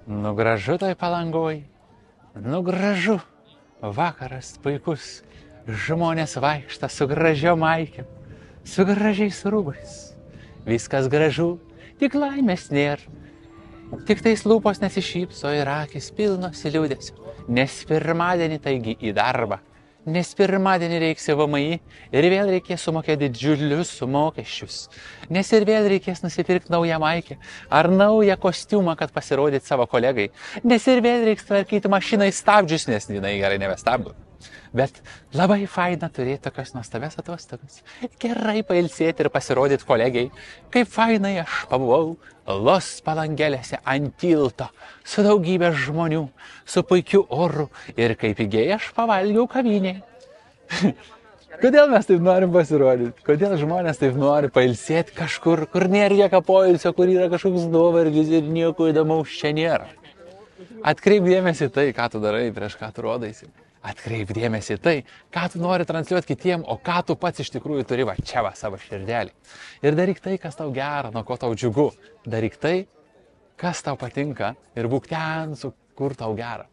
Nu gražu toj Palangoj, nu gražu. Vakaras puikus, žmonės vaikšta su gražiom maikėm, su gražiais rūbais. Viskas gražu, tik laimės nėra. Tik tais lūpos nesišypso ir akis pilnos liūdesio. Nes pirmadienį taigi į darbą. Nes pirmadienį reiks į VMI ir vėl reikės sumokėti didžiulius mokesčius. Nes ir vėl reikės nusipirkti naują maikę ar naują kostiumą, kad pasirodyti savo kolegai. Nes ir vėl reiks tvarkyti mašiną į stabdžius, nes jinai gerai nebestabdo. Bet labai faina turėti tokias nuostabias atostogas. Gerai pailsėti ir pasirodyti kolegiai, kaip fainai aš pabuvau Los Palangelėse ant tilto, su daugybė žmonių, su puikiu oru ir kaip pigiai aš pavalgiau kavinėje. Kodėl mes taip norim pasirodyti? Kodėl žmonės taip nori pailsėti kažkur, kur nėra jokio poilsio, kur yra kažkoks nuovargis ir nieko įdomaus čia nėra? Atkreip dėmesį tai, ką tu darai, prieš ką tu rodaisi. Atkreip dėmesį tai, ką tu nori transliuoti kitiem, o ką tu pats iš tikrųjų turi va čia va savo širdelį. Ir daryk tai, kas tau gera, nuo ko tau džiugu. Daryk tai, kas tau patinka ir būk ten, kur tau gera.